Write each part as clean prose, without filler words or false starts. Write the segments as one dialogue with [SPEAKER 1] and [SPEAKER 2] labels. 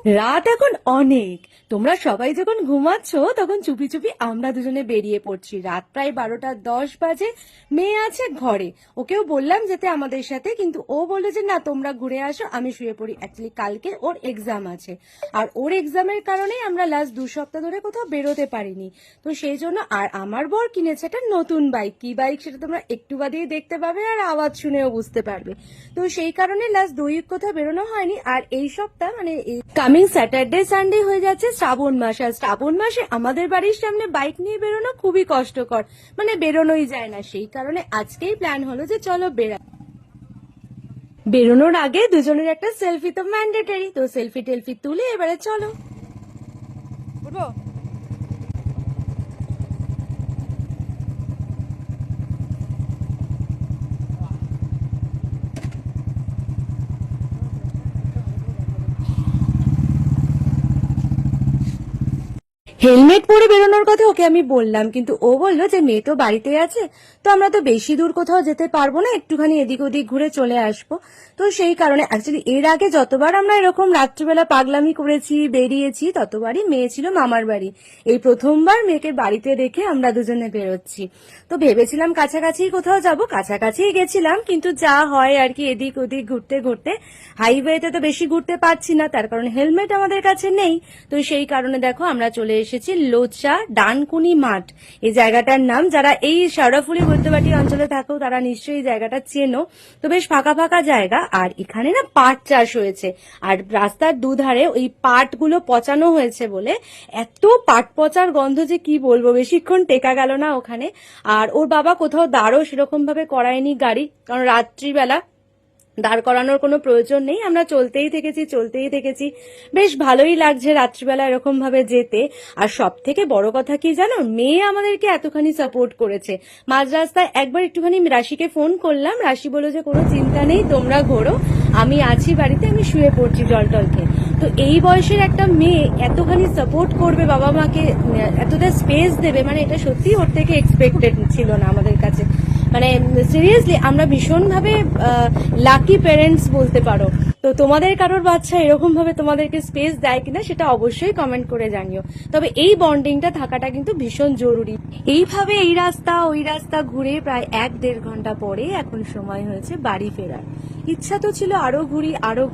[SPEAKER 1] রাত এখন অনেক। তোমরা সবাই যখন ঘুমাচ্ছ তখন চুপি চুপি আমরা দুজনে বেরিয়ে পড়ছি। রাত প্রায় 12:10 বাজে। মেয়ে আছে ঘরে, ওকেও বললাম যেতে আমাদের সাথে, কিন্তু ও বললো যে না তোমরা ঘুরে আসো, আমি শুয়ে পড়ি। অ্যাকচুয়ালি কালকে ওর এক্সাম আছে, আর ওর এক্সামের কারণে আমরা লাস্ট 2 সপ্তাহ ধরে কোথাও বেরোতে পারিনি। তো সেই জন্য আর আমার বর কিনেছে একটা নতুন বাইক। কি বাইক সেটা তোমরা একটু বাদেই দেখতে পাবে, আর আওয়াজ শুনেও বুঝতে পারবে। তো সেই কারণে লাস্ট 2 উইক কোথাও বেরোনো হয়নি। আর এই সপ্তাহ মানে কামিং স্যাটারডে সানডে হয়ে যাচ্ছে শ্রাবণ মাস, আর শ্রাবণ মাসে আমাদের বাড়ির সামনে বাইক নিয়ে বেরোনো খুবই কষ্টকর, মানে বেরোনোই যায় না। সেই কারণে আজকেই প্ল্যান হলো যে চলো বেরোনোর আগে দুজনের একটা সেলফি তো ম্যান্ডেটরি, তো সেলফি টেলফি তুলে এবারে চলো
[SPEAKER 2] উঠবো।
[SPEAKER 1] হেলমেট পরে বেরোনোর কথা ওকে আমি বললাম, কিন্তু ও বললো যে মেয়ে তো বাড়িতে আছে, তো আমরা তো বেশি দূর কোথাও যেতে পারবো না, একটুখানি এদিক ওদিক ঘুরে চলে আসবো। তো সেই কারণে অ্যাকচুয়ালি এর আগে যতবার আমরা এরকম রাত্রিবেলা পাগলামি করেছি বেরিয়েছি ততবারই মেয়ে ছিল মামার বাড়ি। এই প্রথমবার মেয়েকে বাড়িতে রেখে আমরা দুজনে বেরোচ্ছি। তো ভেবেছিলাম কাছাকাছি কোথাও যাব, কাছাকাছি গেছিলাম, কিন্তু যা হয় আর কি, এদিক ওদিক ঘুরতে ঘুরতে হাইওয়েতে তো বেশি ঘুরতে পারছি না, তার কারণে হেলমেট আমাদের কাছে নেই। তো সেই কারণে দেখো আমরা চলে এসেছি লোচা ডানকুনি মাঠ, এই জায়গাটার নাম। যারা এই শেওড়াফুলি বৈদ্যবাটি অঞ্চলে থাকো তারা নিশ্চয়ই এই জায়গাটা চেনো। তো বেশ ফাঁকা ফাঁকা জায়গা, আর এখানে না পাট চাষ হয়েছে, আর রাস্তার দুধারে ওই পাটগুলো পচানো হয়েছে বলে এত পাট পচার গন্ধ যে কি বলবো, বেশিক্ষণ টেকা গেল না ওখানে। আর ওর বাবা কোথাও দাঁড়ও সেরকম ভাবে করায়নি গাড়ি, কারণ রাত্রিবেলা দাঁড় করানোর কোনো প্রয়োজন নেই, আমরা চলতেই থেকেছি। বেশ ভালোই লাগছে রাত্রিবেলা এরকম ভাবে যেতে। আর সব থেকে বড় কথা কি জানো, মেয়ে আমাদেরকে এতখানি সাপোর্ট করেছে। মাঝ রাস্তায় একবার একটুখানি রাশিকে ফোন করলাম, রাশি বলল যে কোনো চিন্তা নেই, তোমরা ঘোরো, আমি আছি বাড়িতে, আমি শুয়ে পড়ছি জল টল খেয়ে। তো এই বয়সের একটা মেয়ে এতখানি সাপোর্ট করবে, বাবা মাকে এতটা স্পেস দেবে, মানে এটা সত্যি ওর থেকে এক্সপেক্টেড ছিল না আমাদের কাছে। মানে সিরিয়াসলি আমরা ভীষণভাবে লাকি প্যারেন্টস বলতে পারো। তো তোমাদের কারোর বাচ্চা এরকম ভাবে তোমাদেরকে স্পেস দেয় কিনা সেটা অবশ্যই কমেন্ট করে জানিও। তবে এই বন্ডিংটা থাকাটা কিন্তু ভীষণ জরুরি। এইভাবে এই রাস্তা ওই রাস্তা ঘুরে প্রায় 1-1.5 ঘন্টা পরে এখন সময় হয়েছে বাড়ি ফেরার। ইচ্ছা তো ছিল আরো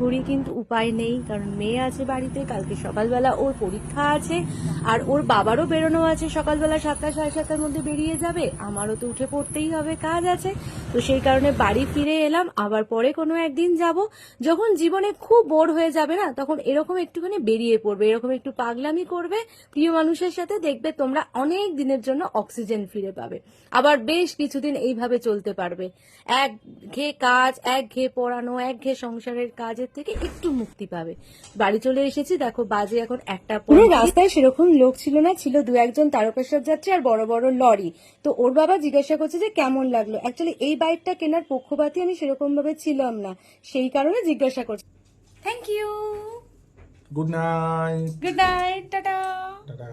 [SPEAKER 1] ঘুরি, কিন্তু উপায় নেই, কারণ মেয়ে আছে বাড়িতে, কালকে সকালবেলা ওর পরীক্ষা আছে, আর ওর বাবারও বেরোনো আছে, সকালবেলা 7টা সাড়ে 7টার মধ্যে বেরিয়ে যাবে, আমারও তো উঠে পড়তেই হবে, কাজ আছে। তো সেই কারণে বাড়ি ফিরে এলাম, আবার পরে কোনো একদিন যাব। যখন জীবনে খুব বোর হয়ে যাবে না, তখন এরকম একটুখানি বেরিয়ে পড়বে, এরকম একটু পাগলামি করবে প্রিয় মানুষের সাথে, দেখবে তোমরা অনেক দিনের জন্য অক্সিজেন ফিরে পাবে, আবার বেশ কিছুদিন এইভাবে চলতে পারবে। একঘেয়ে কাজ, একঘেয়ে পড়ানো, একঘেয়ে সংসারের কাজের থেকে একটু মুক্তি পাবে। বাড়ি চলে এসেছি, দেখো বাজে এখন 1টা পরে। রাস্তায় সেরকম লোক ছিল না, ছিল 2-1 জন তারকেশ্বর যাত্রী আর বড় বড় লরি। তো ওর বাবা জিজ্ঞাসা করছে যে কেমন লাগলো। অ্যাকচুয়ালি এই বাইকটা কেনার পক্ষপাতী আমি সেরকম ভাবে ছিলাম না, সেই কারণে জিজ্ঞাসা করছি। Thank you,
[SPEAKER 2] good night.
[SPEAKER 1] Good night, tata.
[SPEAKER 2] Tata.